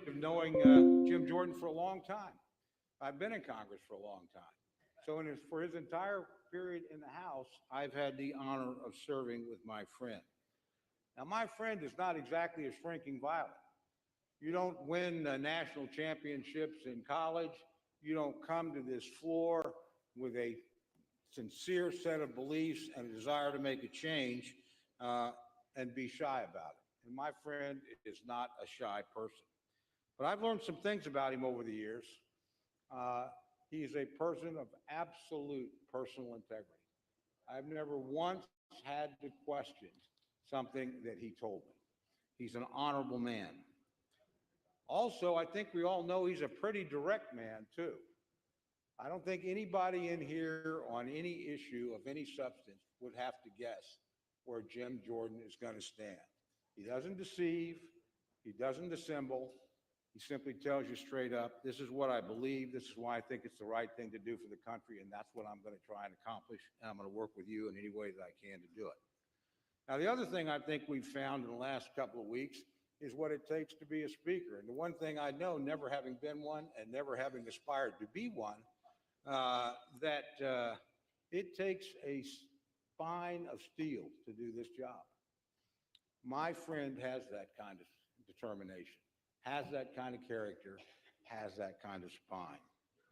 Of knowing Jim Jordan for a long time. I've been in Congress for a long time. So for his entire period in the House, I've had the honor of serving with my friend. Now, my friend is not exactly a shrinking violet. You don't win national championships in college. You don't come to this floor with a sincere set of beliefs and a desire to make a change uh, and be shy about it. And my friend is not a shy person. But I've learned some things about him over the years. Uh, he is a person of absolute personal integrity. I've never once had to question something that he told me. He's an honorable man. Also, I think we all know he's a pretty direct man, too. I don't think anybody in here on any issue of any substance would have to guess where Jim Jordan is going to stand. He doesn't deceive, he doesn't dissemble. He simply tells you straight up, this is what I believe, this is why I think it's the right thing to do for the country, and that's what I'm going to try and accomplish, and I'm going to work with you in any way that I can to do it. Now, the other thing I think we've found in the last couple of weeks is what it takes to be a speaker. And the one thing I know, never having been one and never having aspired to be one, that it takes a spine of steel to do this job. My friend has that kind of determination, has that kind of character, has that kind of spine.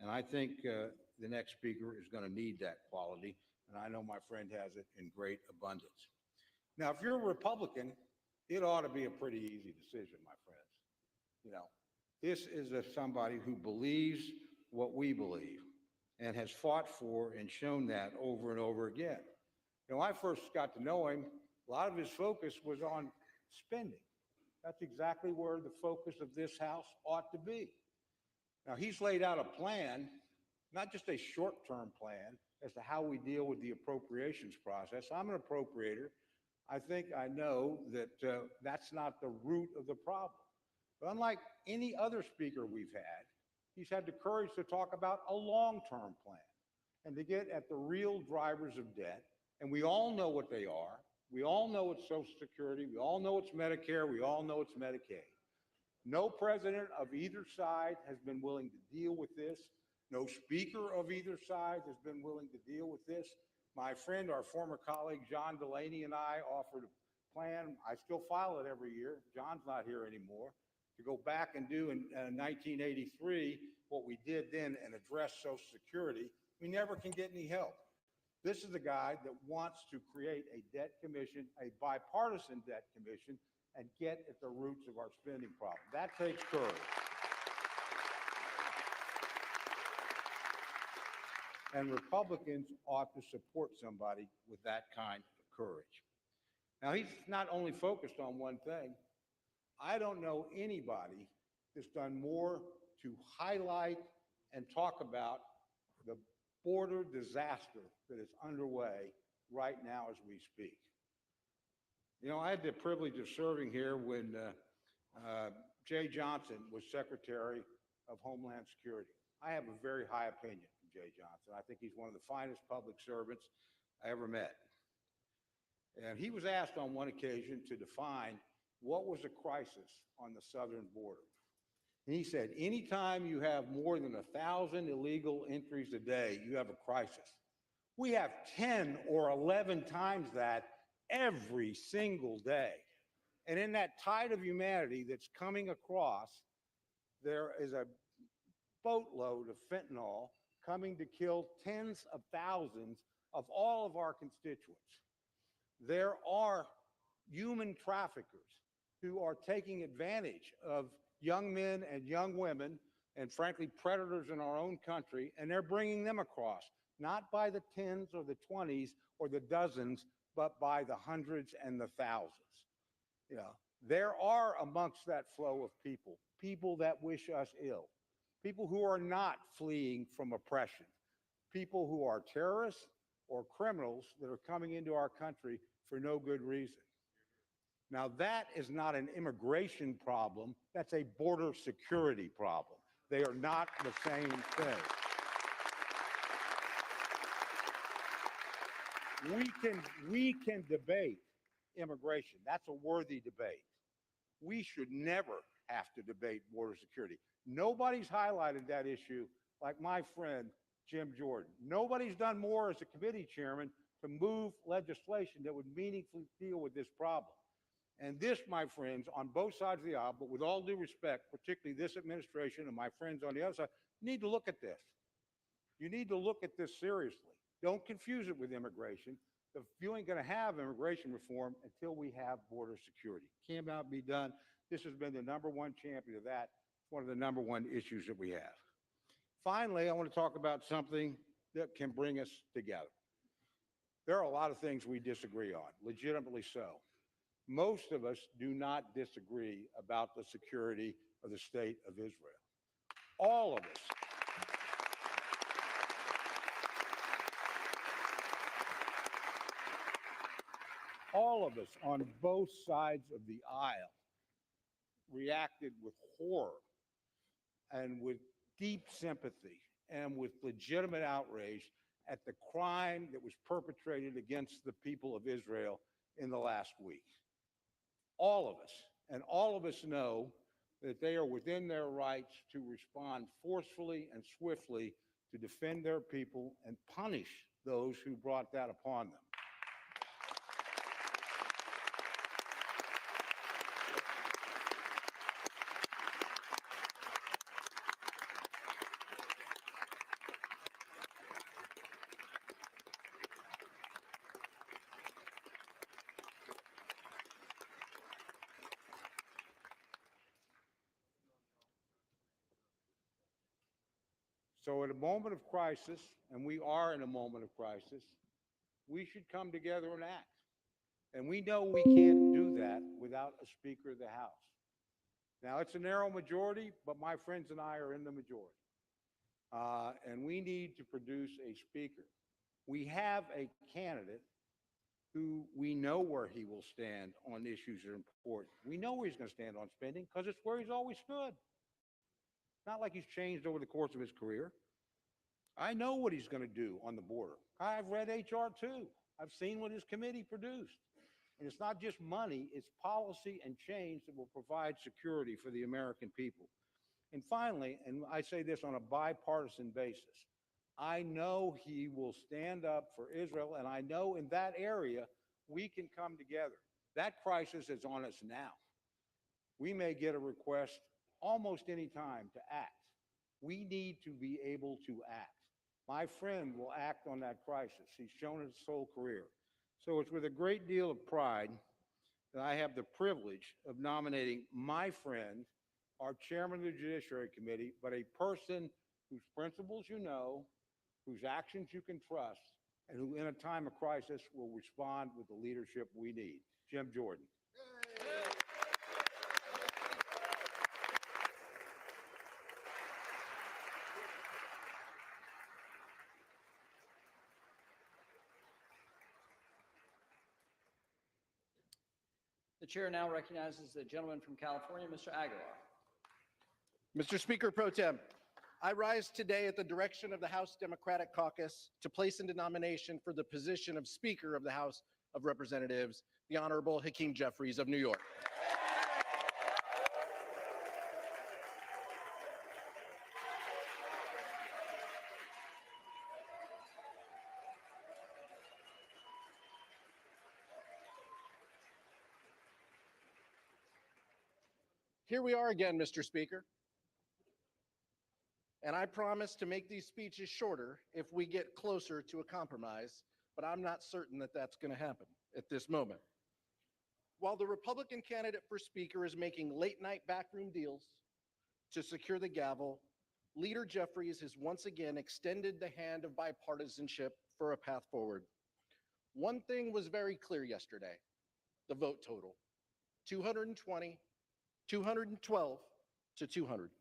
And I think the next speaker is going to need that quality. And I know my friend has it in great abundance. Now, if you're a Republican, it ought to be a pretty easy decision, my friends. You know, this is somebody who believes what we believe and has fought for and shown that over and over again. You know, I first got to know him, a lot of his focus was on spending. That's exactly where the focus of this House ought to be. Now, he's laid out a plan, not just a short-term plan, as to how we deal with the appropriations process. I'm an appropriator. I think I know that that's not the root of the problem. But unlike any other speaker we've had, he's had the courage to talk about a long-term plan and to get at the real drivers of debt. And we all know what they are. We all know it's Social Security. We all know it's Medicare. We all know it's Medicaid. No president of either side has been willing to deal with this. No speaker of either side has been willing to deal with this. My friend, our former colleague, John Delaney, and I offered a plan. I still file it every year. John's not here anymore. To go back and do in 1983 what we did then and address Social Security. We never can get any help. This is the guy that wants to create a debt commission, a bipartisan debt commission, and get at the roots of our spending problem. That takes courage. And Republicans ought to support somebody with that kind of courage. Now, he's not only focused on one thing. I don't know anybody that's done more to highlight and talk about the border disaster that is underway right now as we speak. You know, I had the privilege of serving here when Jay Johnson was Secretary of Homeland Security. I have a very high opinion of Jay Johnson. I think he's one of the finest public servants I ever met. And he was asked on one occasion to define what was a crisis on the southern border. And he said, anytime you have more than 1,000 illegal entries a day, you have a crisis. We have 10 or 11 times that every single day. And in that tide of humanity that's coming across, there is a boatload of fentanyl coming to kill tens of thousands of all of our constituents. There are human traffickers who are taking advantage of young men and young women and frankly predators in our own country, and they're bringing them across, not by the tens or the 20s or the dozens, but by the hundreds and the thousands. You know, there are amongst that flow of people, people that wish us ill, people who are not fleeing from oppression, people who are terrorists or criminals that are coming into our country for no good reason. Now, that is not an immigration problem. That's a border security problem. They are not the same thing. We can debate immigration. That's a worthy debate. We should never have to debate border security. Nobody's highlighted that issue like my friend Jim Jordan. Nobody's done more as a committee chairman to move legislation that would meaningfully deal with this problem. And this, my friends, on both sides of the aisle, but with all due respect, particularly this administration and my friends on the other side, need to look at this. You need to look at this seriously. Don't confuse it with immigration. You ain't going to have immigration reform until we have border security. Cannot be done. This has been the #1 champion of that. It's one of the #1 issues that we have. Finally, I want to talk about something that can bring us together. There are a lot of things we disagree on, legitimately so. Most of us do not disagree about the security of the state of Israel. All of us. All of us on both sides of the aisle reacted with horror and with deep sympathy and with legitimate outrage at the crime that was perpetrated against the people of Israel in the last week. All of us, and all of us know that they are within their rights to respond forcefully and swiftly to defend their people and punish those who brought that upon them. So at a moment of crisis, and we are in a moment of crisis, we should come together and act. And we know we can't do that without a Speaker of the House. Now, it's a narrow majority, but my friends and I are in the majority. And we need to produce a Speaker. We have a candidate who we know where he will stand on issues that are important. We know where he's going to stand on spending because it's where he's always stood. Not like he's changed over the course of his career. I know what he's going to do on the border. I've read HR 2. I've seen what his committee produced. And it's not just money, it's policy and change that will provide security for the American people. And finally, and I say this on a bipartisan basis, I know he will stand up for Israel, and I know in that area we can come together. That crisis is on us now. We may get a request almost any time to act. We need to be able to act. My friend will act on that crisis. He's shown it his whole career. So it's with a great deal of pride that I have the privilege of nominating my friend, our chairman of the Judiciary Committee, but a person whose principles you know, whose actions you can trust, and who in a time of crisis will respond with the leadership we need. Jim Jordan. The chair now recognizes the gentleman from California, Mr. Aguilar. Mr. Speaker Pro Tem, I rise today at the direction of the House Democratic Caucus to place into nomination for the position of Speaker of the House of Representatives, the Honorable Hakeem Jeffries of New York. Here we are again, Mr. Speaker. And I promise to make these speeches shorter if we get closer to a compromise, but I'm not certain that that's going to happen at this moment. While the Republican candidate for Speaker is making late-night backroom deals to secure the gavel, Leader Jeffries has once again extended the hand of bipartisanship for a path forward. One thing was very clear yesterday: the vote total, 220, 212 to 200.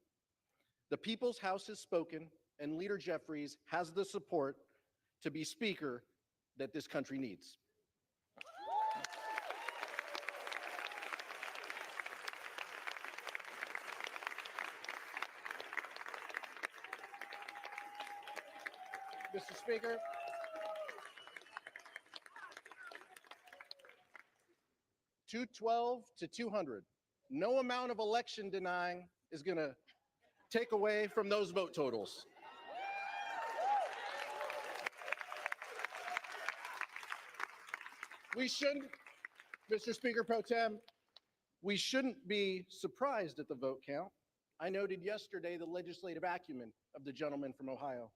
The People's House has spoken, and Leader Jeffries has the support to be Speaker that this country needs. Mr. Speaker, $212 to 200. No amount of election denying is going to take away from those vote totals. We shouldn't, Mr. Speaker Pro Tem, we shouldn't be surprised at the vote count. I noted yesterday the legislative acumen of the gentleman from Ohio.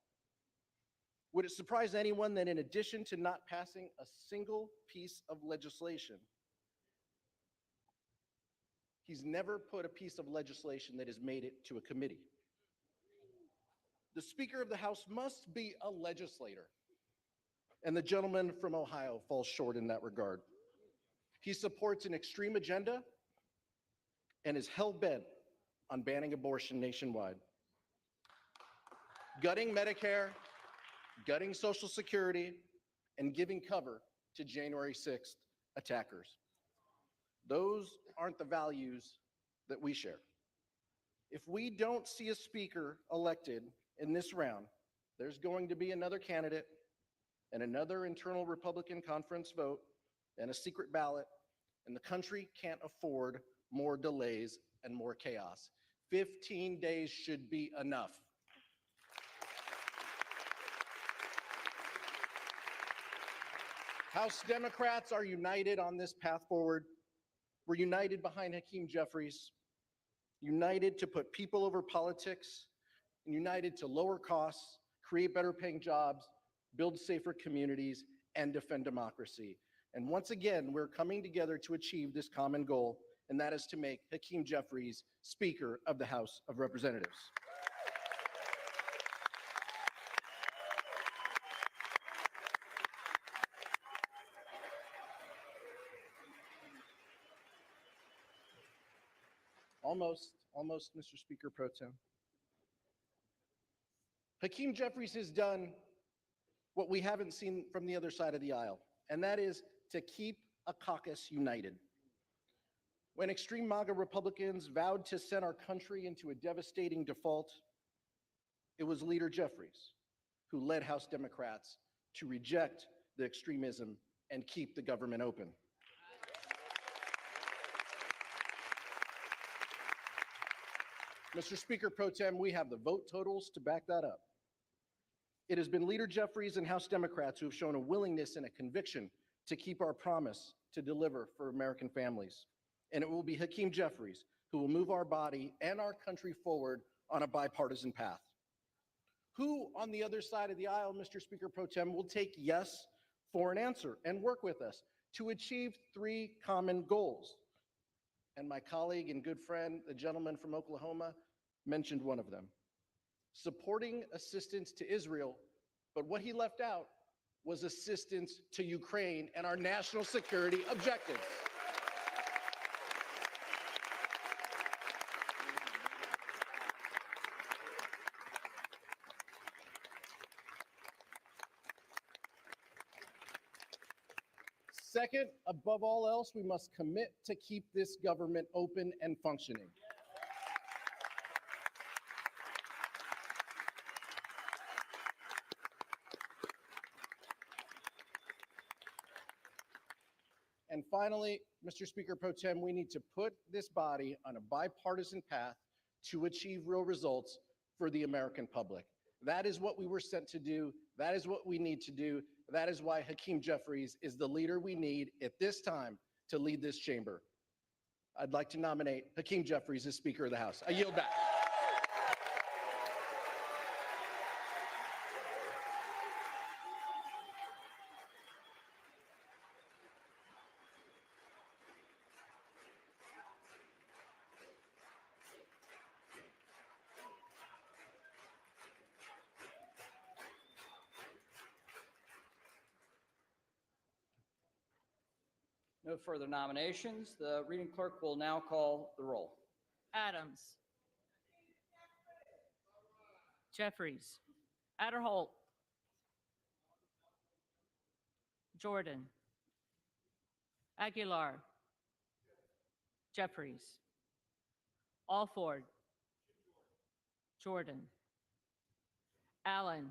Would it surprise anyone that in addition to not passing a single piece of legislation, he's never put a piece of legislation that has made it to a committee? The Speaker of the House must be a legislator, and the gentleman from Ohio falls short in that regard. He supports an extreme agenda and is hell-bent on banning abortion nationwide, gutting Medicare, gutting Social Security, and giving cover to January 6th attackers. Those aren't the values that we share. If we don't see a speaker elected in this round, there's going to be another candidate and another internal Republican conference vote and a secret ballot, and the country can't afford more delays and more chaos. 15 days should be enough. House Democrats are united on this path forward. We're united behind Hakeem Jeffries, united to put people over politics, and united to lower costs, create better paying jobs, build safer communities, and defend democracy. And once again, we're coming together to achieve this common goal, and that is to make Hakeem Jeffries Speaker of the House of Representatives. Almost, Mr. Speaker Pro Tem. Hakeem Jeffries has done what we haven't seen from the other side of the aisle, and that is to keep a caucus united. When extreme MAGA Republicans vowed to send our country into a devastating default, it was Leader Jeffries who led House Democrats to reject the extremism and keep the government open. Mr. Speaker Pro Tem, we have the vote totals to back that up. It has been Leader Jeffries and House Democrats who have shown a willingness and a conviction to keep our promise to deliver for American families. And it will be Hakeem Jeffries who will move our body and our country forward on a bipartisan path. Who on the other side of the aisle, Mr. Speaker Pro Tem, will take yes for an answer and work with us to achieve three common goals? And my colleague and good friend, the gentleman from Oklahoma, mentioned one of them: supporting assistance to Israel, but what he left out was assistance to Ukraine and our national security objectives. Second, above all else, we must commit to keep this government open and functioning. And finally, Mr. Speaker Pro Tem, we need to put this body on a bipartisan path to achieve real results for the American public. That is what we were sent to do. That is what we need to do. That is why Hakeem Jeffries is the leader we need at this time to lead this chamber. I'd like to nominate Hakeem Jeffries as Speaker of the House. I yield back. No further nominations. The reading clerk will now call the roll. Adams. Jeffries. Adderholt. Jordan. Aguilar. Jeffries. Alford. Jordan. Allen.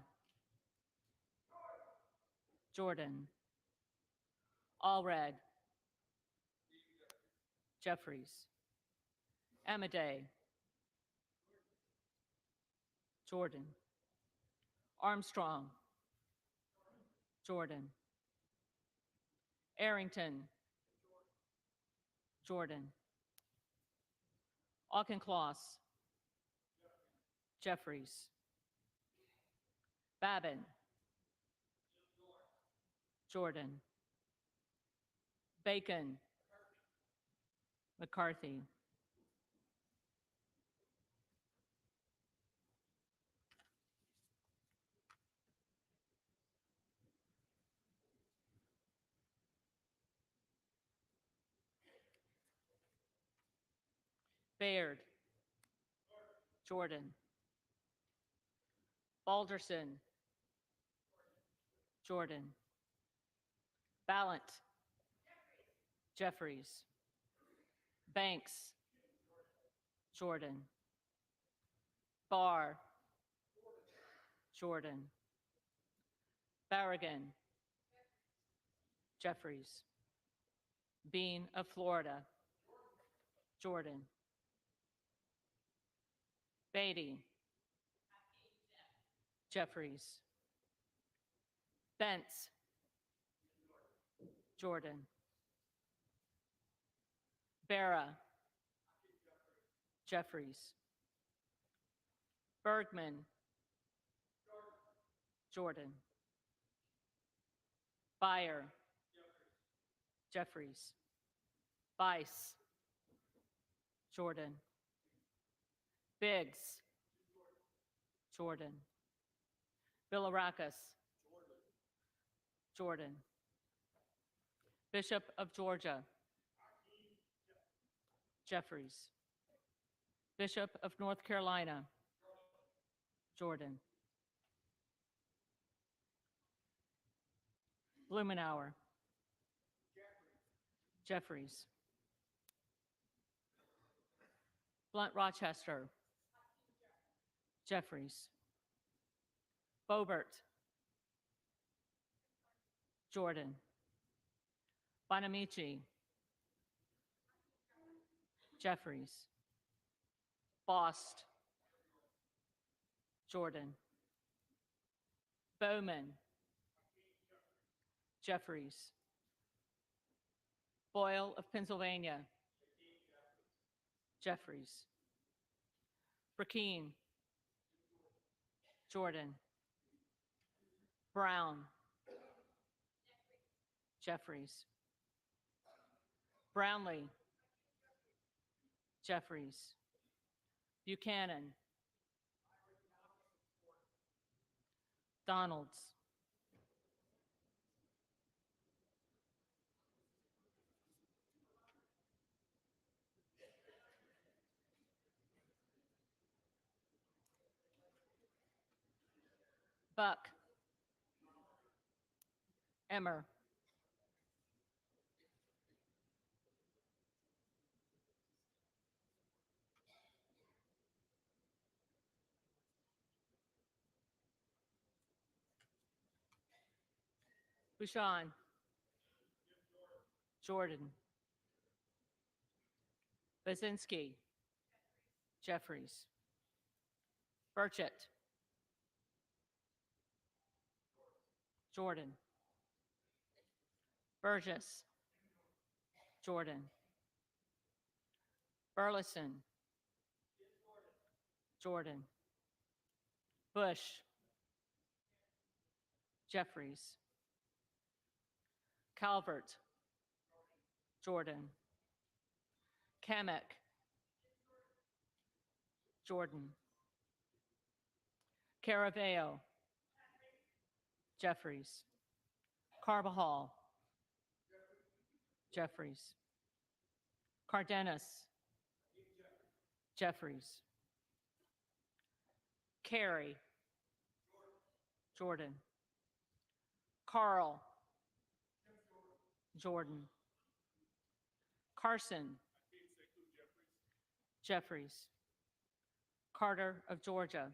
Jordan. Allred. Jeffries. Amadei. Jordan. Armstrong. Jordan. Arrington. Jordan. Auchincloss. Jeffries. Babin. Jordan. Bacon. McCarthy. Baird. Jordan. Balderson. Jordan. Ballant. Jeffries. Banks. Jordan. Barr. Jordan. Barragan. Jeffries. Bean of Florida. Jordan. Beatty. Jeffries. Bentz. Jordan. Barra. Jeffries. Bergman. Jordan. Beyer. Jeffries. Bice. Jordan. Biggs. Jordan. Bilirakis. Jordan. Bishop of Georgia. Jeffries. Bishop of North Carolina. Jordan. Blumenauer. Jeffries. Blunt Rochester. Jeffries. Boebert. Jordan. Bonamici. Jeffries. Bost. Jordan. Bowman. Jeffries. Boyle of Pennsylvania. Jeffries. Brackeen. Jordan. Brown. Jeffries. Brownlee. Jeffries. Buchanan. Donalds. Buck. Emmer. Bouchon. Jordan. Basinski. Jeffries. Burchett. Jordan. Burgess. Jordan. Burleson. Jordan. Bush. Jeffries. Calvert. Jordan. Kamek. Jordan. Caraveo. Jeffries. Carbajal. Jeffries. Cardenas. Jeffries. Carey. Jordan. Carl. Jordan. Carson. Jeffries. Carter of Georgia.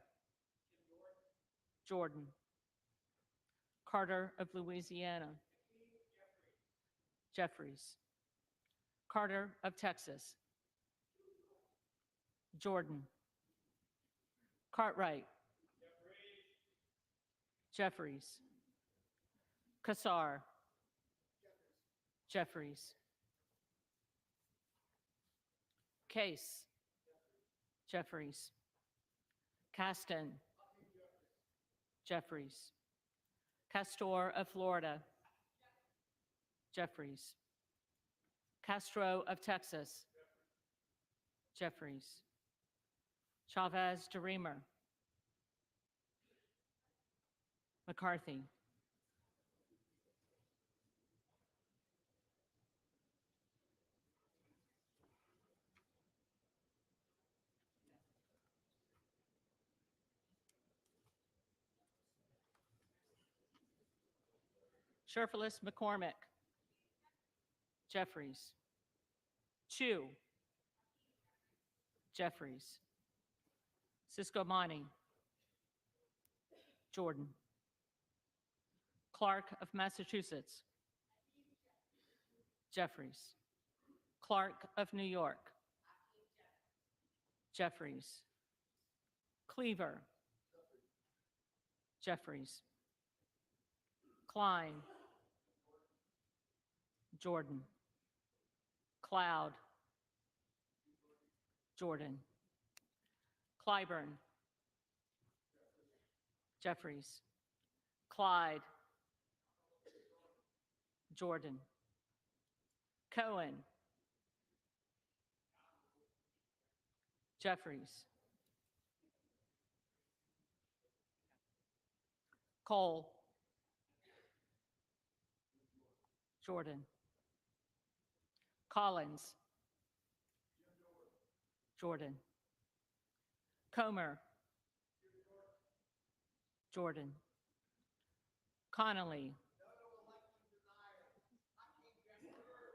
Jordan. Carter of Louisiana. Jeffries. Carter of Texas. Jordan. Cartwright. Jeffries. Kassar. Jeffries. Case. Jeffries. Caston. Jeffries. Castor of Florida. Jeffries. Castro of Texas. Jeffries. Chavez DeRemer. McCarthy. Sherfilis McCormick. Jeffries. Chu. Jeffries. Cisco Mani. Jordan. Clark of Massachusetts. Jeffries. Clark of New York. Jeffries. Cleaver. Jeffries. Klein. Jordan. Cloud. Jordan. Clyburn. Jeffries. Clyde. Jordan. Cohen. Jeffries. Cole. Jordan. Collins. Jordan. Comer. Jordan. Connolly.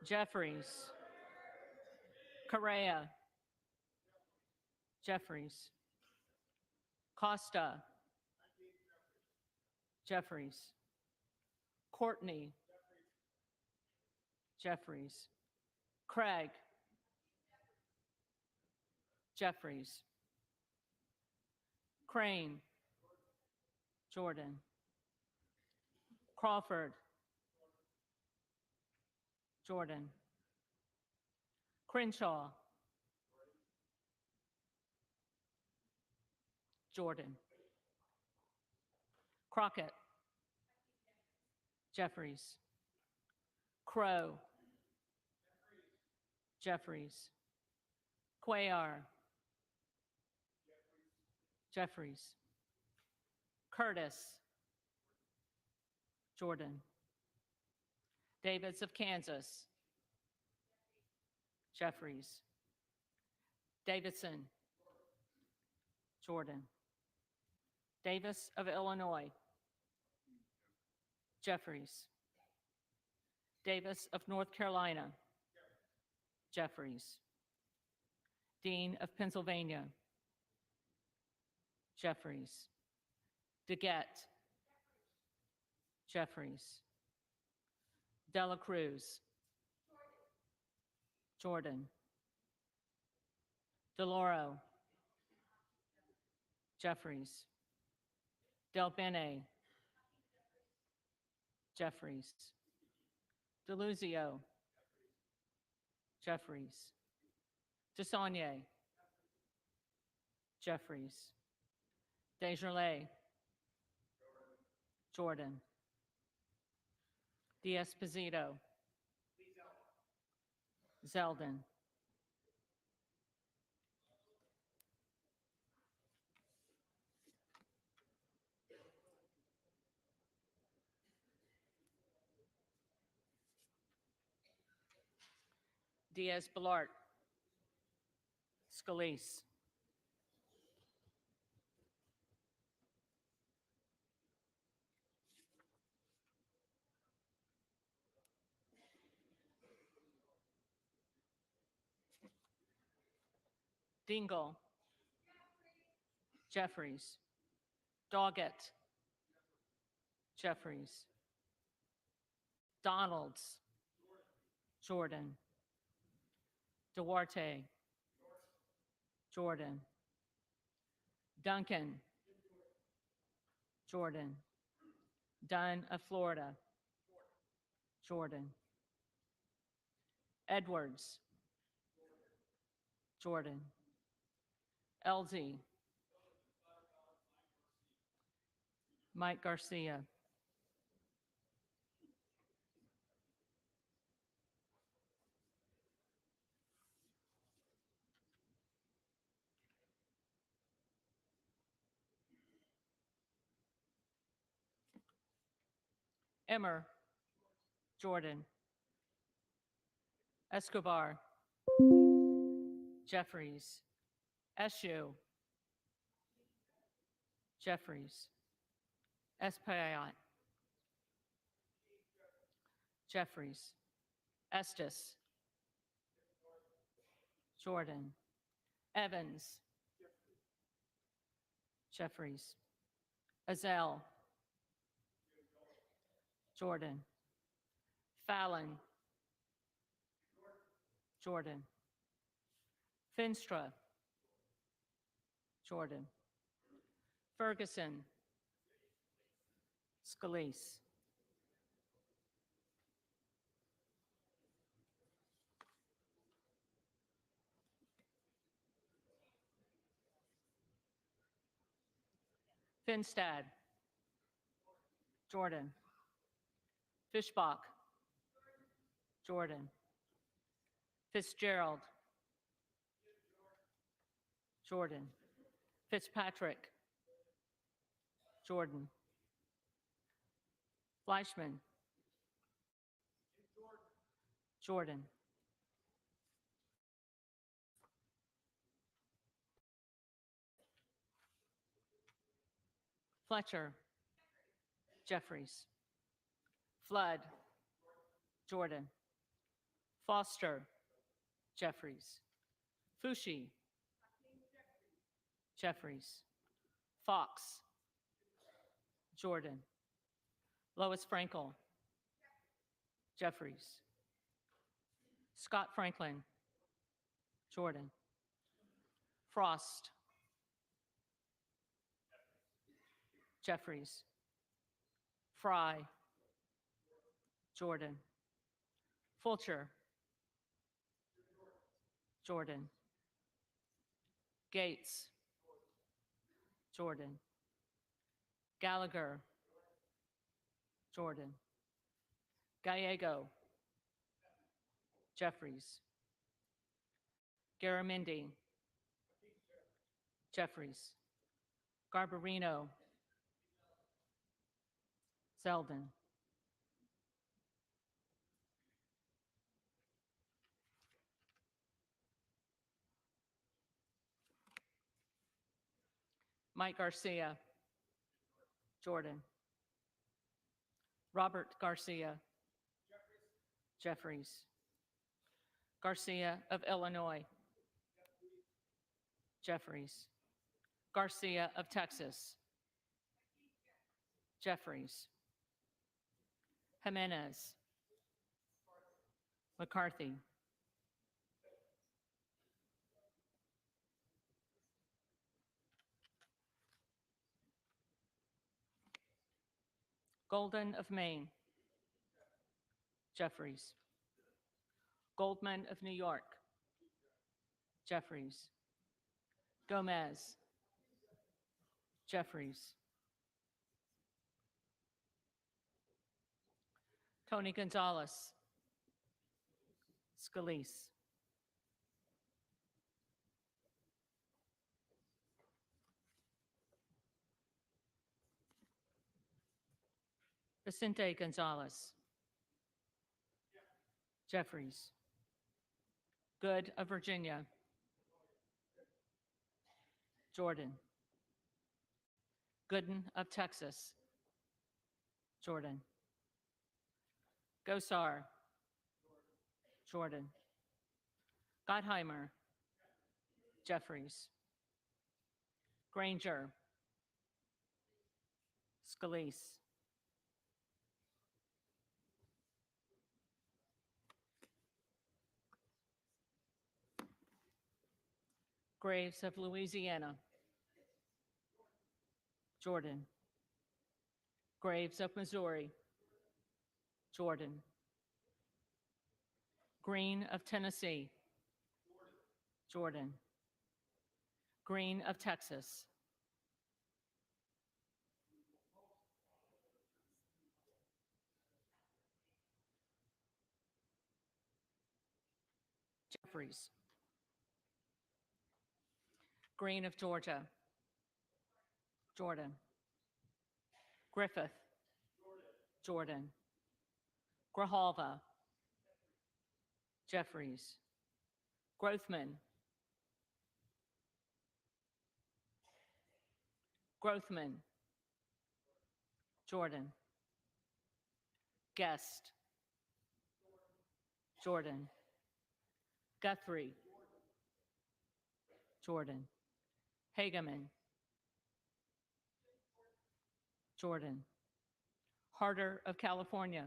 Jeffries. Correa. Jeffries. Costa. Jeffries. Courtney. Jeffries. Craig. Jeffries. Crane. Jordan. Crawford. Jordan. Crenshaw. Jordan. Crockett. Jeffries. Crow. Jeffries. Cuellar. Jeffries. Curtis. Jordan. Davids of Kansas. Jeffries. Davidson. Jordan. Davis of Illinois. Jeffries. Davis of North Carolina. Jeffries. Dean of Pennsylvania. Jeffries. DeGette. Jeffries. Dela Cruz. Jordan. DeLauro. Jeffries. Del Bene. Jeffries. DeLuzio. Jeffries. DeSaulnier. Jeffries. Desjardins. Jordan. D'Esposito. Zeldin. Diaz-Balart. Scalise. Dingle. Jeffries. Doggett. Jeffries. Donalds. Jordan. Duarte. Jordan. Duncan. Jordan. Dunn of Florida. Jordan. Edwards. Jordan. Elsie. Mike Garcia. Emmer. Jordan. Escobar. Jeffries. Eshu. Jeffries. Espaillat. Jeffries. Estes. Jordan. Evans. Jeffries. Azell. Jordan. Fallon. Jordan. Finstra. Jordan. Ferguson. Scalise. Finstad. Jordan. Fishbach. Jordan. Fitzgerald. Jordan. Fitzpatrick. Jordan. Fleischman. Jordan. Fletcher. Jeffries. Flood. Jordan. Foster. Jeffries. Fushi. Jeffries. Fox. Jordan. Lois Frankel. Jeffries. Scott Franklin. Jordan. Frost. Jeffries. Fry. Jordan. Fulcher. Jordan. Gates. Jordan. Gallagher. Jordan. Gallego. Jeffries. Garamendi. Jeffries. Garbarino. Zeldin. Mike Garcia. Jordan. Robert Garcia. Jeffries. Garcia of Illinois. Jeffries. Garcia of Texas. Jeffries. Jimenez. McCarthy. Golden of Maine. Jeffries. Goldman of New York. Jeffries. Gomez. Jeffries. Tony Gonzalez. Scalise. Vicente Gonzalez. Jeffries. Good of Virginia. Jordan. Gooden of Texas. Jordan. Gosar. Jordan. Gottheimer. Jeffries. Granger. Scalise. Graves of Louisiana. Jordan. Graves of Missouri. Jordan. Green of Tennessee. Jordan. Green of Texas. Jeffries. Green of Georgia. Jordan. Griffith. Jordan. Grijalva. Jeffries. Grothman. Grothman. Jordan. Guest. Jordan. Guthrie. Jordan. Hageman. Jordan. Harder of California.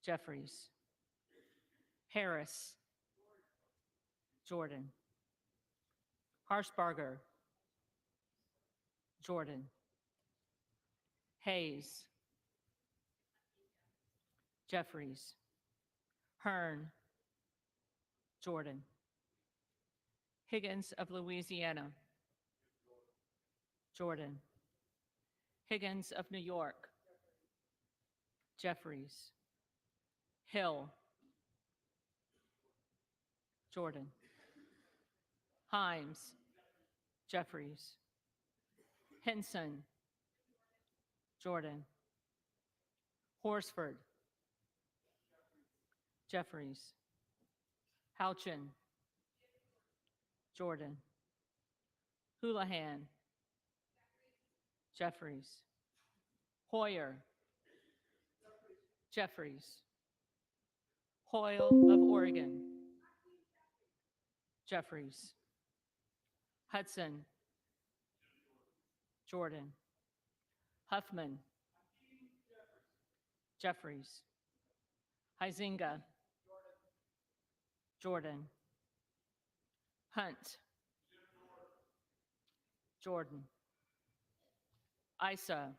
Jeffries. Harris. Jordan. Harshbarger. Jordan. Hayes. Jeffries. Hearn. Jordan. Higgins of Louisiana. Jordan. Higgins of New York. Jeffries. Hill. Jordan. Himes. Jeffries. Henson. Jordan. Horsford. Jeffries. Houchin. Jordan. Houlihan. Jeffries. Hoyer. Jeffries. Hoyle of Oregon. Jeffries. Hudson. Jordan. Huffman. Jeffries. Huizinga. Jordan. Hunt. Jordan. Isa.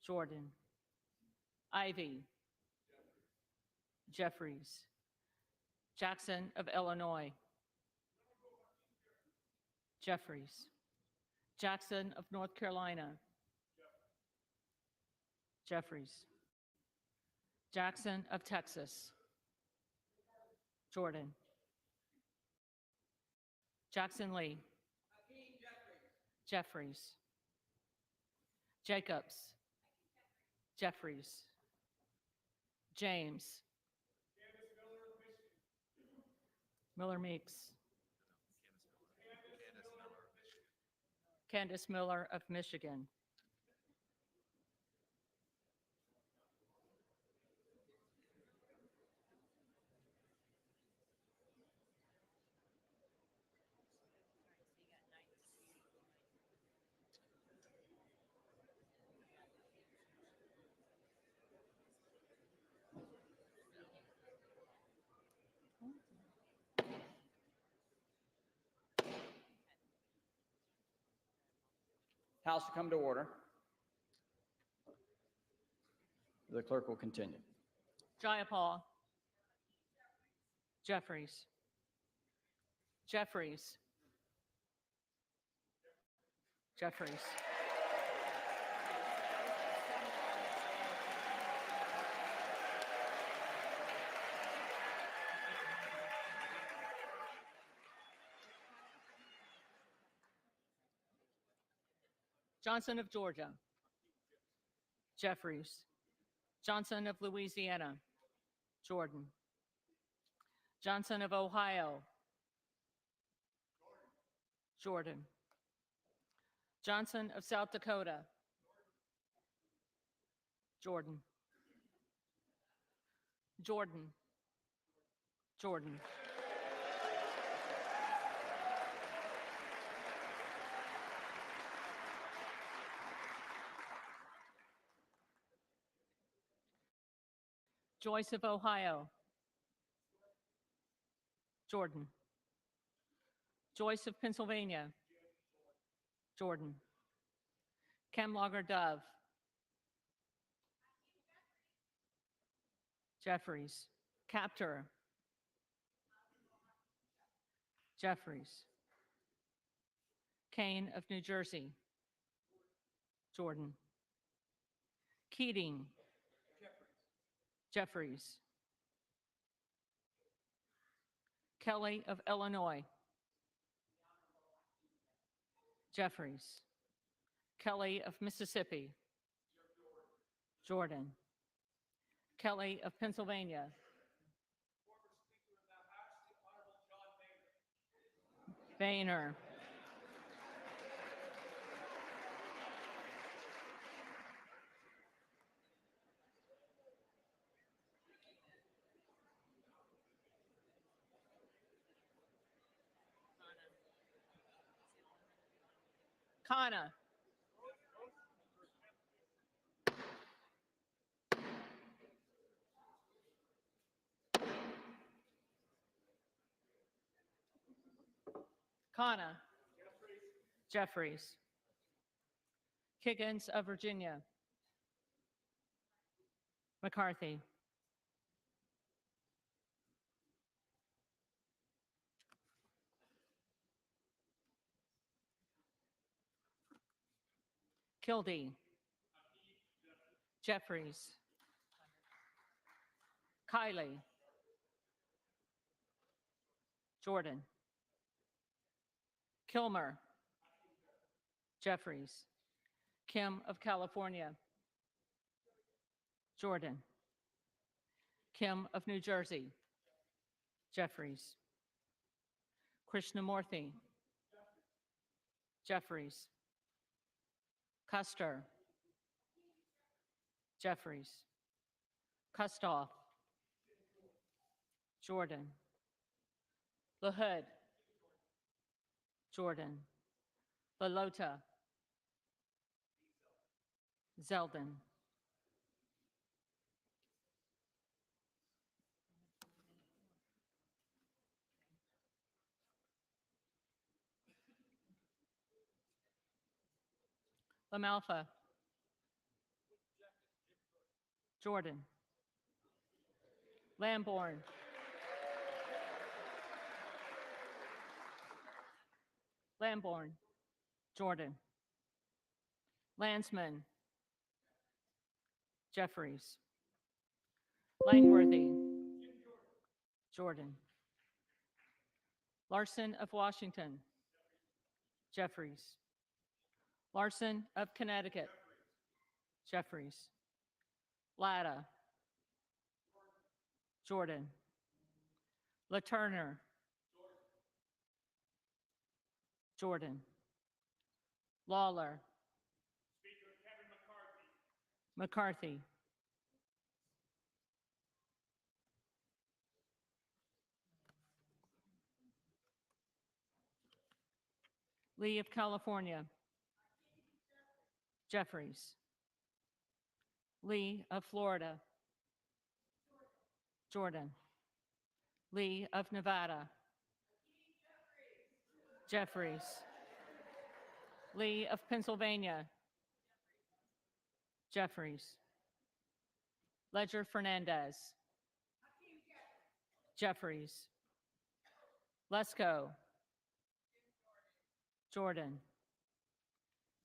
Jordan. Ivy. Jeffries. Jackson of Illinois. Jeffries. Jackson of North Carolina. Jeffries. Jackson of Texas. Jordan. Jackson Lee. Jeffries. Jacobs. Jeffries. James. Miller Meeks. Candace Miller of Michigan. House to come to order. The clerk will continue. Jayapal. Jeffries. Jeffries. Jeffries. Johnson of Georgia. Jeffries. Johnson of Louisiana. Jordan. Johnson of Ohio. Jordan. Johnson of South Dakota. Jordan. Jordan. Jordan. Joyce of Ohio. Jordan. Joyce of Pennsylvania. Jordan. Kemlager Dove. Jeffries. Captor. Jeffries. Kane of New Jersey. Jordan. Keating. Jeffries. Kelly of Illinois. Jeffries. Kelly of Mississippi. Jordan. Kelly of Pennsylvania. Boehner. Kana. Kana. Jeffries. Kiggins of Virginia. McCarthy. Kildee. Jeffries. Kiley. Jordan. Kilmer. Jeffries. Kim of California. Jordan. Kim of New Jersey. Jeffries. Krishnamurthy. Jeffries. Custer. Jeffries. Kustoff. Jordan. LaHood. Jordan. LaLota. Zeldin. LaMalfa. Jordan. Lamborn. Lamborn. Jordan. Landsman. Jeffries. Langworthy. Jordan. Larson of Washington. Jeffries. Larson of Connecticut. Jeffries. Latta. Jordan. LaTurner. Jordan. Lawler. McCarthy. Lee of California. Jeffries. Lee of Florida. Jordan. Lee of Nevada. Jeffries. Lee of Pennsylvania. Jeffries. Ledger Fernandez. Jeffries. Lesko. Jordan.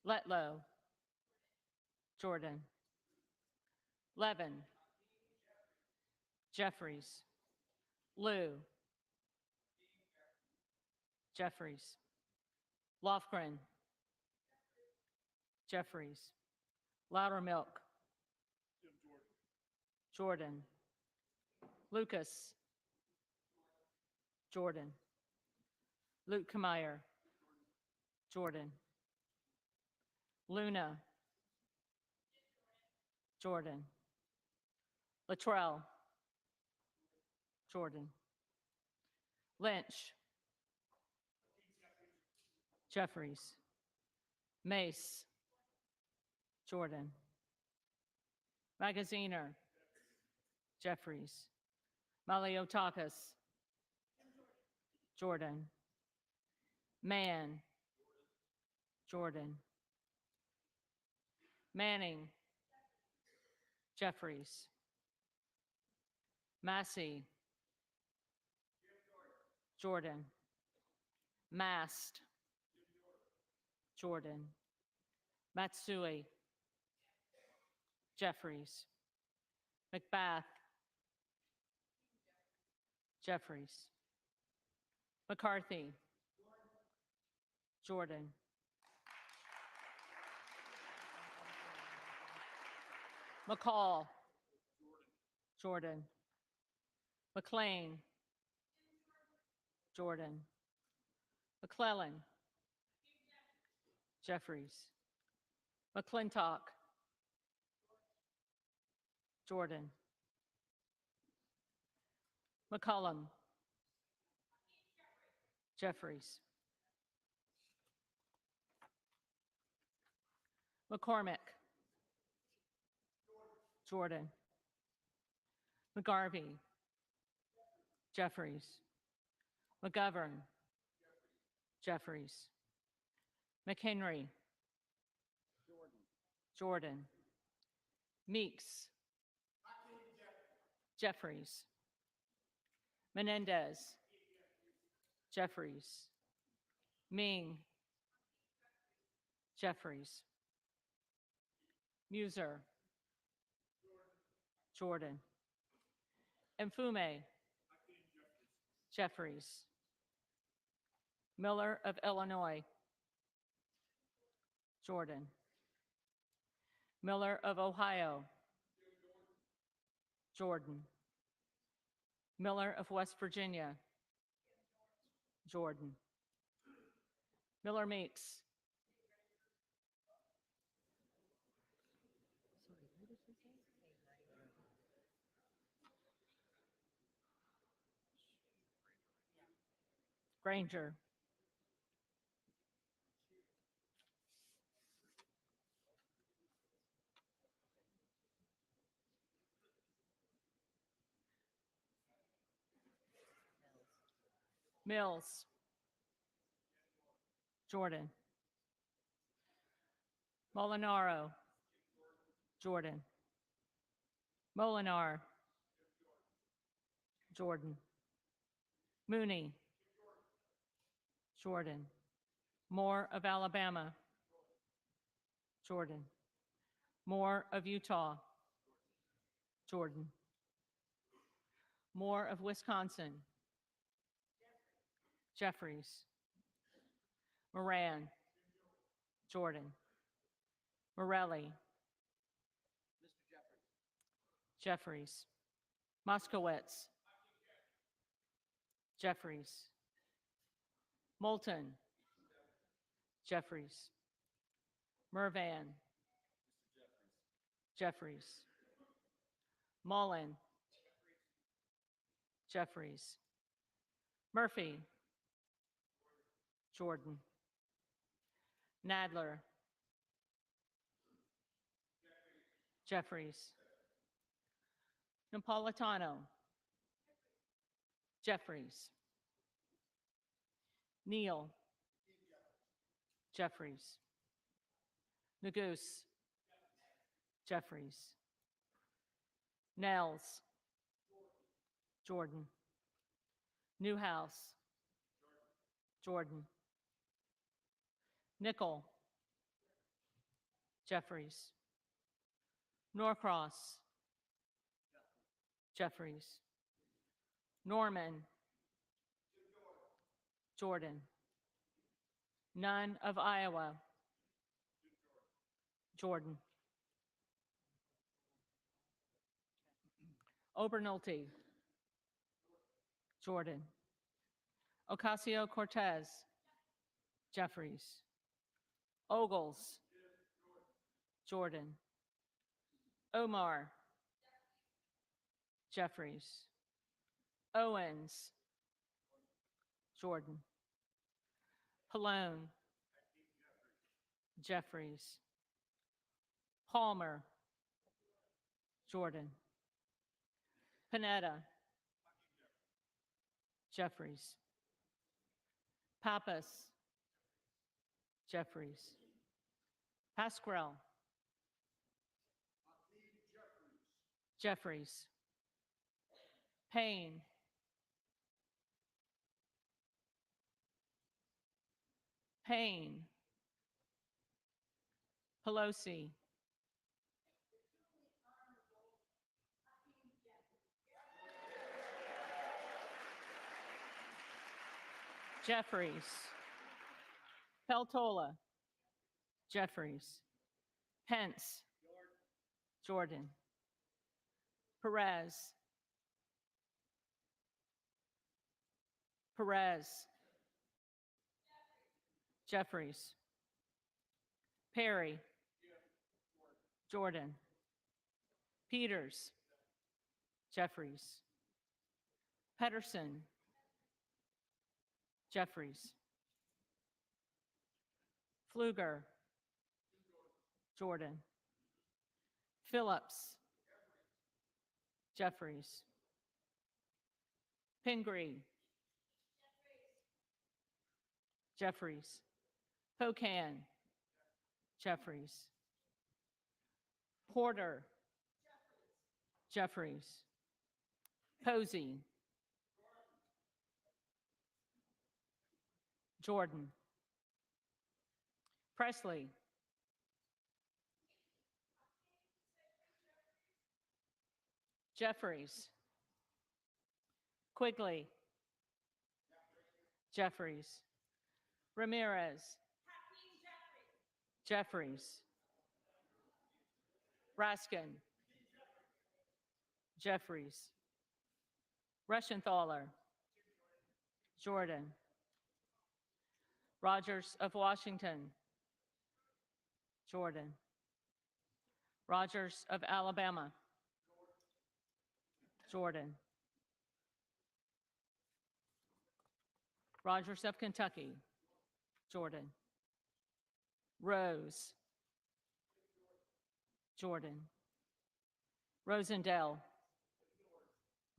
Letlow. Jordan. Levin. Jeffries. Liu. Jeffries. Lofgren. Jeffries. Loudermilk. Jordan. Lucas. Jordan. Luke Kameyer. Jordan. Luna. Jordan. Luttrell. Jordan. Lynch. Jeffries. Mace. Jordan. Magaziner. Jeffries. Maliotakis. Jordan. Mann, Jordan. Manning, Jeffries. Massey, Jordan. Mast, Jordan. Matsui, Jeffries. McBath, Jeffries. McCarthy, Jordan. McCall, Jordan. McLean, Jordan. McClellan, Jeffries. McClintock, Jordan. McCollum, Jeffries. McCormick, Jordan. McGarvey, Jeffries. McGovern, Jeffries. McHenry, Jordan. Meeks, Jeffries. Menendez, Jeffries. Ming, Jeffries. Muser, Jordan. Mfume, Jeffries. Miller of Illinois, Jordan. Miller of Ohio, Jordan. Miller of West Virginia, Jordan. Miller Meeks, Granger. Mills, Jordan. Molinaro, Jordan. Molinar, Jordan. Mooney, Jordan. Moore of Alabama, Jordan. Moore of Utah, Jordan. Moore of Wisconsin, Jeffries. Moran, Jordan. Morelli, Jeffries. Moskowitz, Jeffries. Moulton, Jeffries. Mervan, Jeffries. Mullen, Jeffries. Murphy, Jordan. Nadler, Jeffries. Napolitano, Jeffries. Neal, Jeffries. Neguse, Jeffries. Nels, Jordan. Newhouse, Jordan. Nickel, Jeffries. Norcross, Jeffries. Norman, Jordan. Nunn of Iowa, Jordan. Obernolte, Jordan. Ocasio-Cortez, Jeffries. Ogles, Jordan. Omar, Jeffries. Owens, Jordan. Pallone, Jeffries. Palmer, Jordan. Panetta, Jeffries. Pappas, Jeffries. Pasquarel. Jeffries. Payne. Payne. Pelosi. Jeffries. Peltola. Jeffries. Pence. Jordan. Perez. Perez. Jeffries. Perry. Jordan. Peters. Jeffries. Pedersen. Jeffries. Pfluger. Jordan. Phillips. Jeffries. Pingree. Jeffries. Pocan. Jeffries. Porter. Jeffries. Posey. Jordan. Presley. Jeffries. Quigley. Jeffries. Ramirez. Jeffries. Raskin. Jeffries. Reschenthaler. Jordan. Rogers of Washington. Jordan. Rogers of Alabama. Jordan. Rogers of Kentucky. Jordan. Rose. Jordan. Rosendale.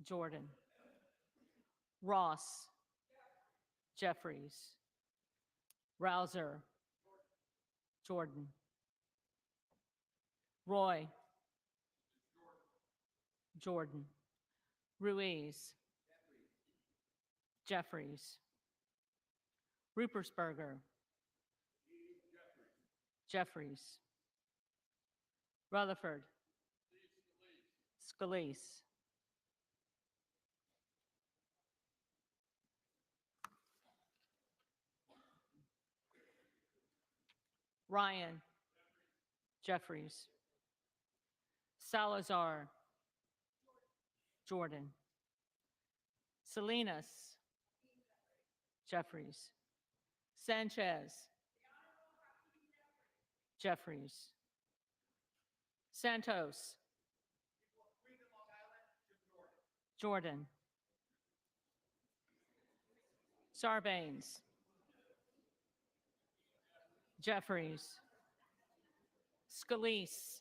Jordan. Ross. Jeffries. Rouser. Jordan. Roy. Jordan. Ruiz. Jeffries. Rupersberger. Jeffries. Rutherford. Scalise. Ryan. Jeffries. Salazar. Jordan. Salinas. Jeffries. Sanchez. Jeffries. Santos. Jordan. Sarbanes. Jeffries. Scalise.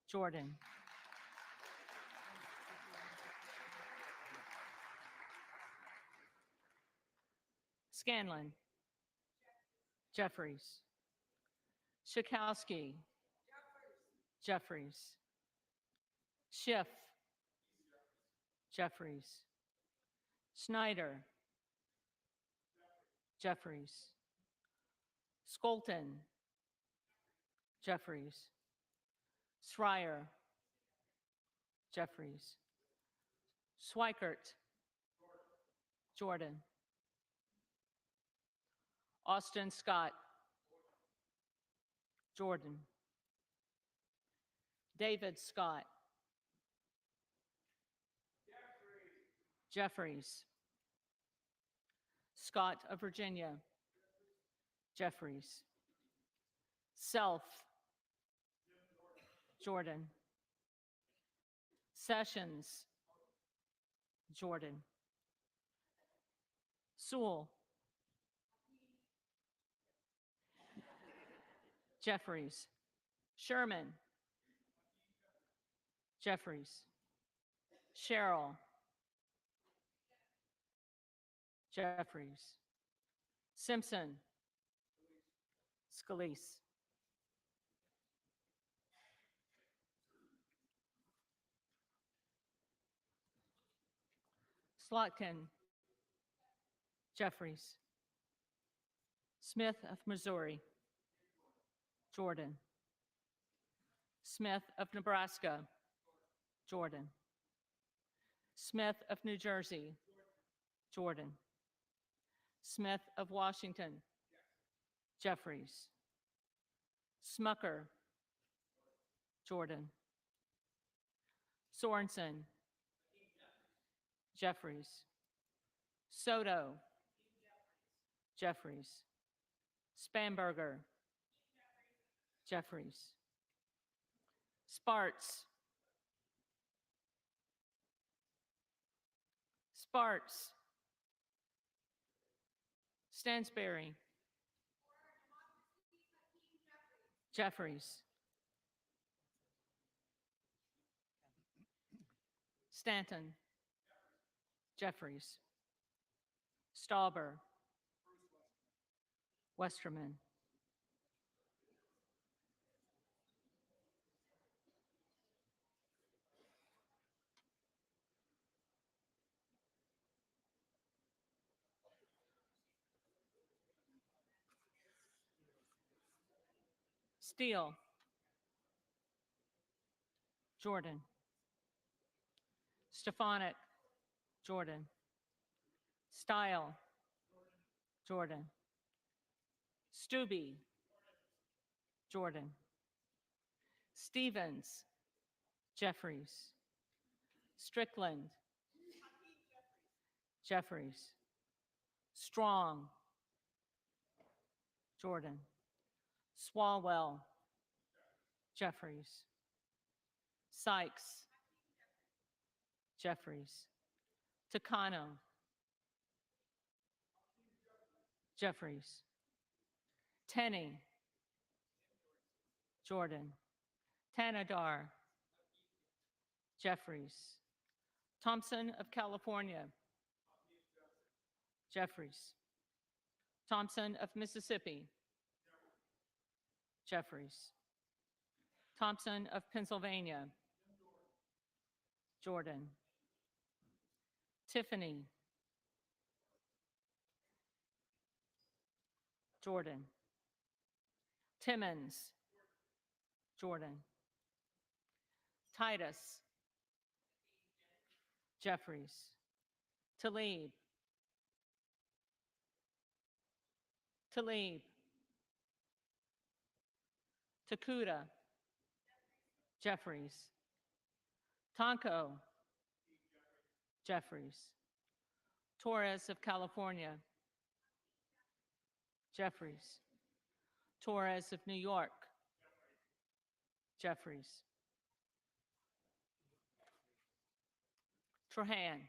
Jordan. Scanlon. Jeffries. Schakowsky. Jeffries. Schiff. Jeffries. Schneider. Jeffries. Skolton. Jeffries. Schreier. Jeffries. Schweikert. Jordan. Austin Scott. Jordan. David Scott. Jeffries. Scott of Virginia. Jeffries. Self. Jordan. Sessions. Jordan. Sewell. Jeffries. Sherman. Jeffries. Sherrill. Jeffries. Simpson. Scalise. Slotkin. Jeffries. Smith of Missouri. Jordan. Smith of Nebraska. Jordan. Smith of New Jersey. Jordan. Smith of Washington. Jeffries. Smucker. Jordan. Sorensen. Jeffries. Soto. Jeffries. Spanberger. Jeffries. Sparts. Sparts. Stansberry. Jeffries. Stanton. Jeffries. Stauber. Westerman. Steele. Jordan. Stefanik. Jordan. Style. Jordan. Stubbe. Jordan. Stevens. Jeffries. Strickland. Jeffries. Strong. Jordan. Swalwell. Jeffries. Sykes. Jeffries. Takano. Jeffries. Tenney. Jordan. Tanadar. Jeffries. Thompson of California. Jeffries. Thompson of Mississippi. Jeffries. Thompson of Pennsylvania. Jordan. Tiffany. Jordan. Timmons. Jordan. Titus. Jeffries. Talib. Talib. Takuda. Jeffries. Tonko. Jeffries. Torres of California. Jeffries. Torres of New York. Jeffries. Trahan.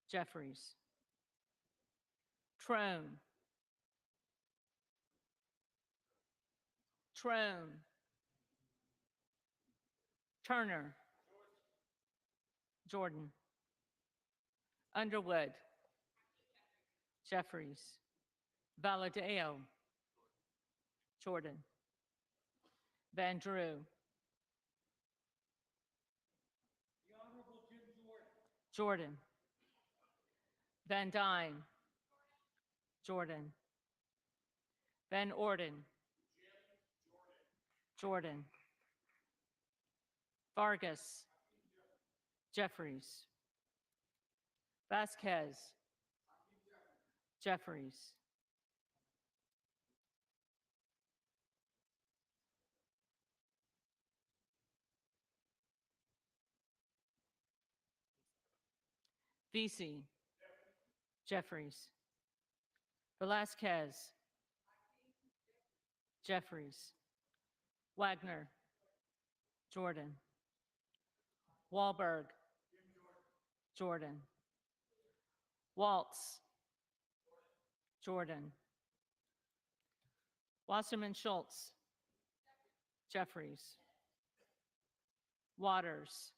Jeffries. Trone. Trone. Turner. Jordan. Underwood. Jeffries. Valadeo. Jordan. Van Drew. Jordan. Van Dyne. Jordan. Van Orden. Jordan. Vargas. Jeffries. Vasquez. Jeffries. Vesey. Jeffries. Velasquez. Jeffries. Wagner. Jordan. Wahlberg. Jordan. Waltz. Jordan. Wasserman Schultz. Jeffries. Waters.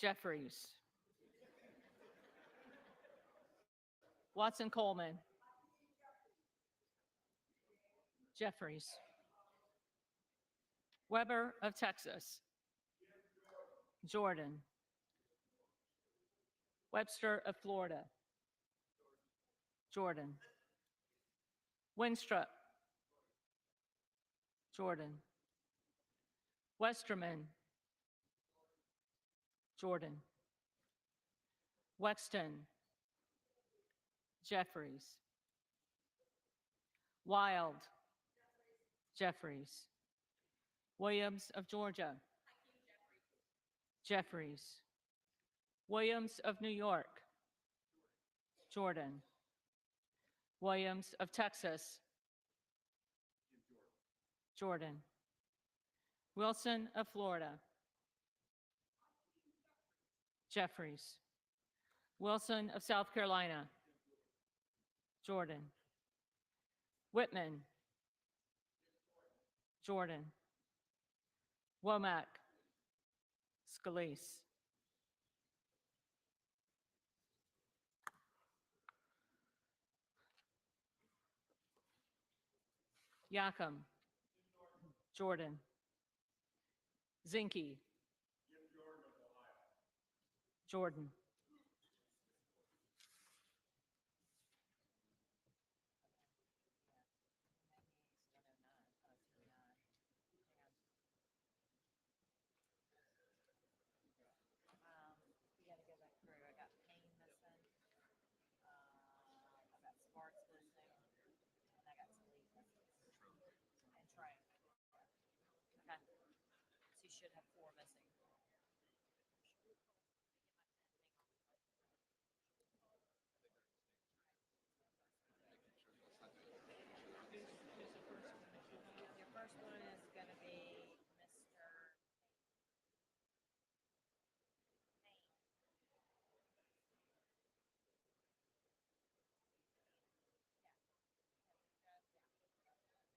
Jeffries. Watson Coleman. Jeffries. Weber of Texas. Jordan. Webster of Florida. Jordan. Winstrup. Jordan. Westerman. Jordan. Wexton. Jeffries. Wild. Jeffries. Williams of Georgia. Jeffries. Williams of New York. Jordan. Williams of Texas. Jordan. Wilson of Florida. Jeffries. Wilson of South Carolina. Jordan. Whitman. Jordan. Womack. Scalise. Yakum. Jordan. Zinke. Jordan. You gotta go back through. I got Payne missing. I got Sparks missing. And I got Talib missing. And Trey. Okay. So you should have 4 missing. Your first one is gonna be Mr. Payne.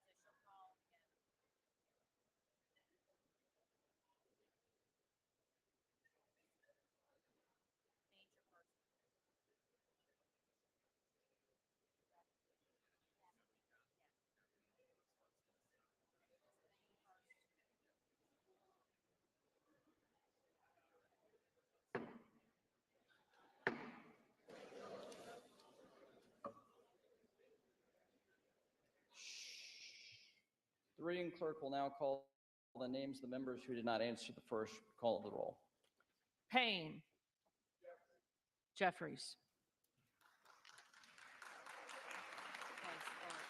So she'll call him. Payne's your first one. The reading clerk will now call the names of the members who did not answer the first call of the roll. Payne. Jeffries. Okay, Sparks.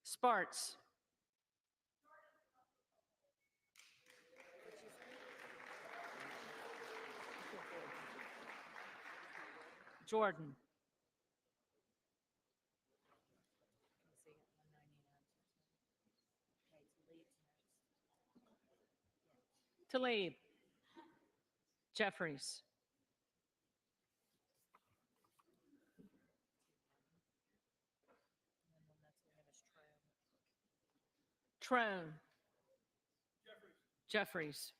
Sparks. Sparts. Jordan. Let me see, 199. Okay, Talib's next. Talib. Jeffries. And then the next we have is Trey. Trone. Jeffries.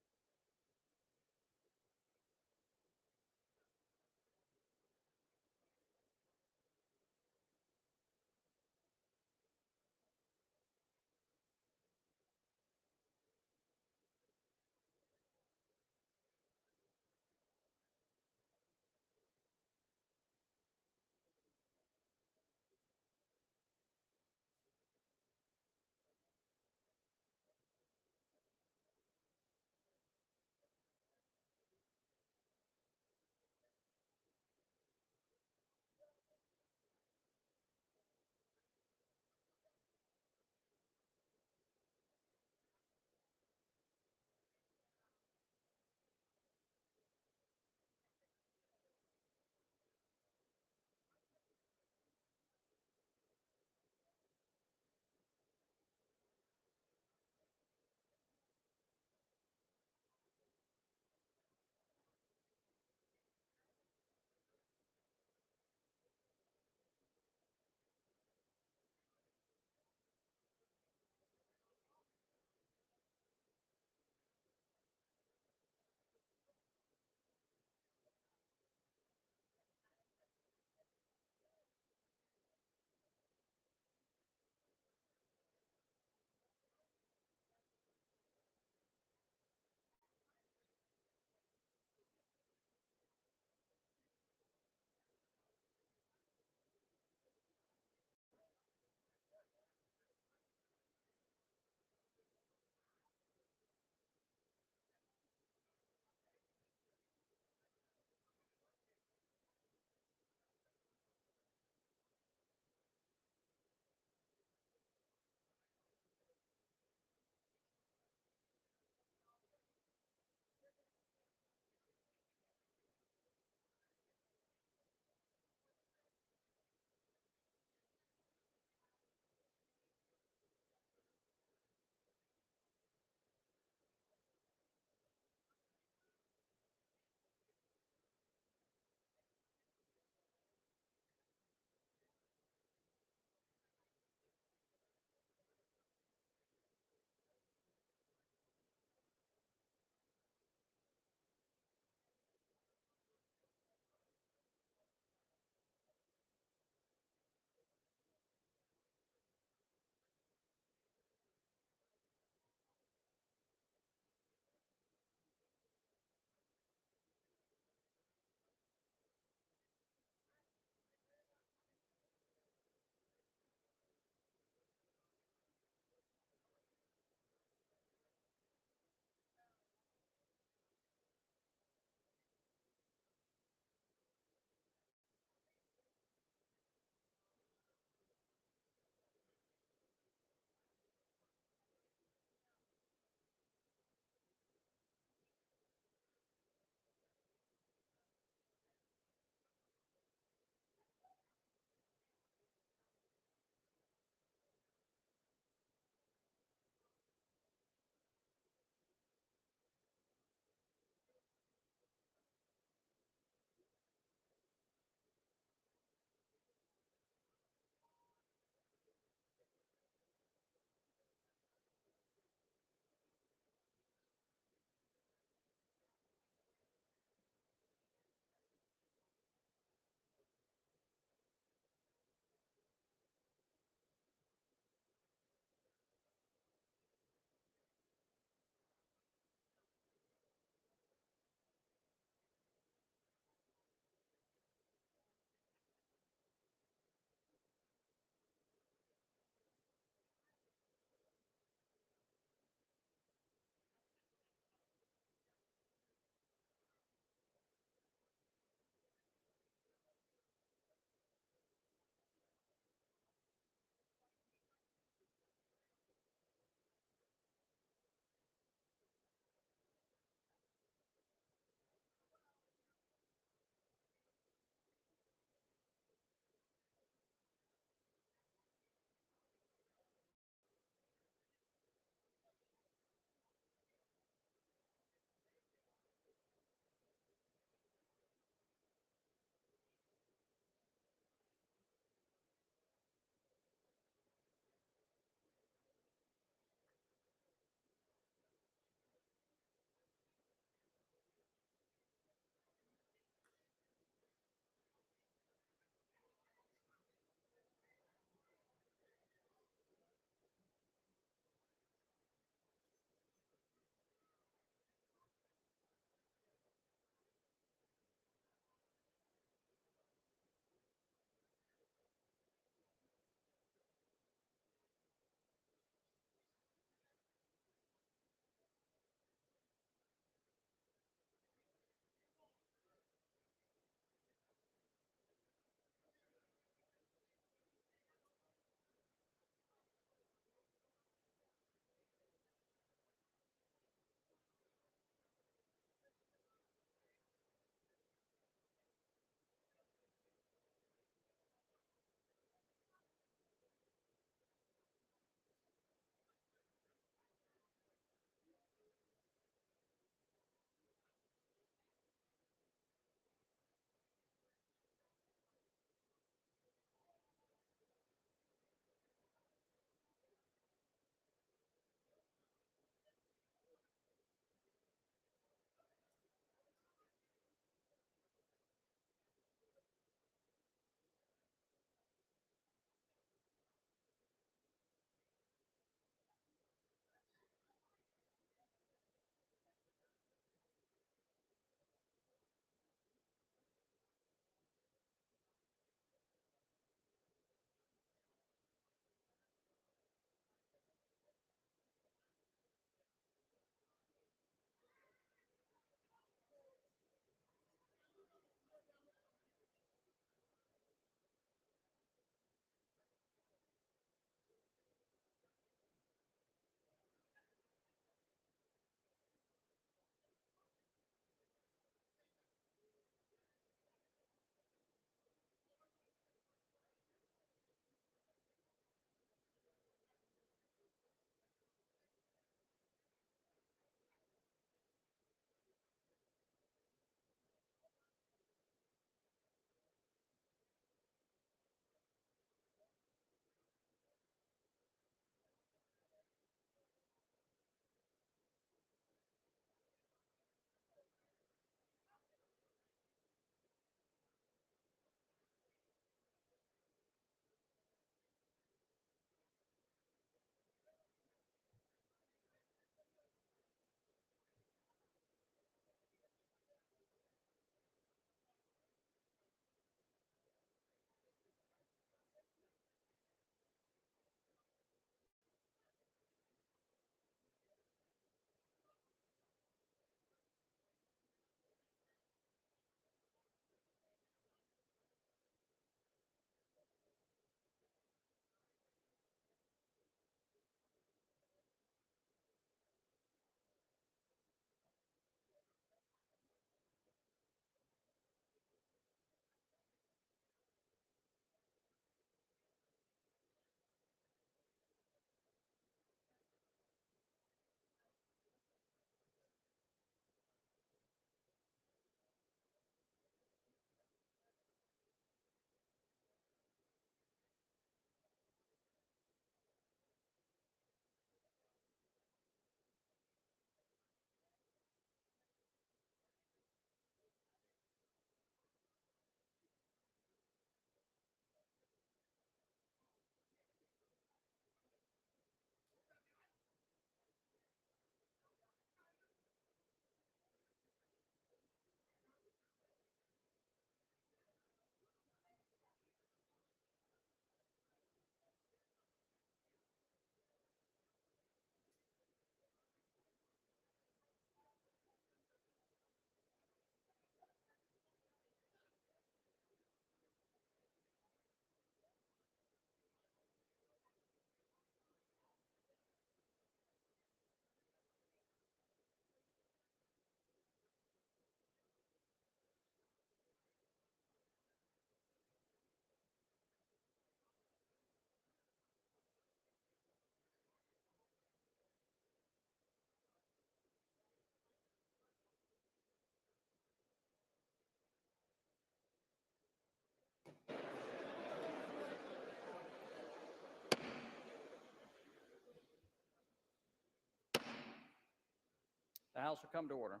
House will come to order.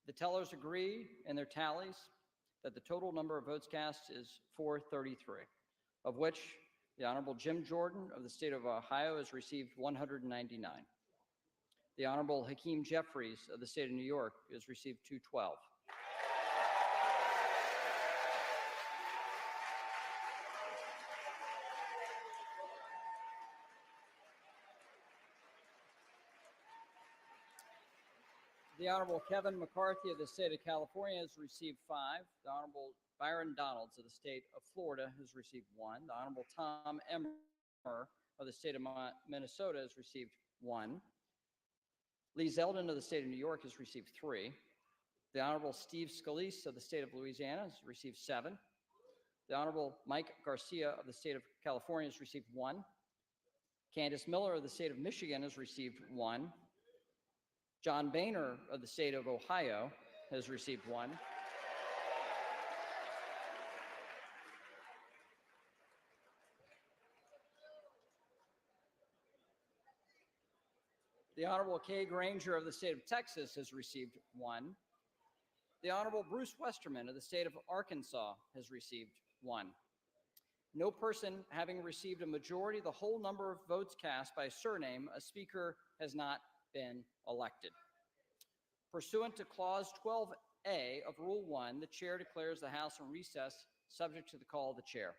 The tellers agree in their tallies that the total number of votes cast is 433, of which the Honorable Jim Jordan of the state of Ohio has received 199. The Honorable Hakeem Jeffries of the state of New York has received 212. The Honorable Kevin McCarthy of the state of California has received 5. The Honorable Byron Donalds of the state of Florida has received 1. The Honorable Tom Emmer of the state of Minnesota has received 1. Lee Zeldin of the state of New York has received 3. The Honorable Steve Scalise of the state of Louisiana has received 7. The Honorable Mike Garcia of the state of California has received 1. Candace Miller of the state of Michigan has received 1. John Boehner of the state of Ohio has received 1. The Honorable Kay Granger of the state of Texas has received 1. The Honorable Bruce Westerman of the state of Arkansas has received 1. No person having received a majority of the whole number of votes cast by surname, a speaker has not been elected. Pursuant to Clause 12A of Rule 1, the chair declares the House in recess, subject to the call of the chair.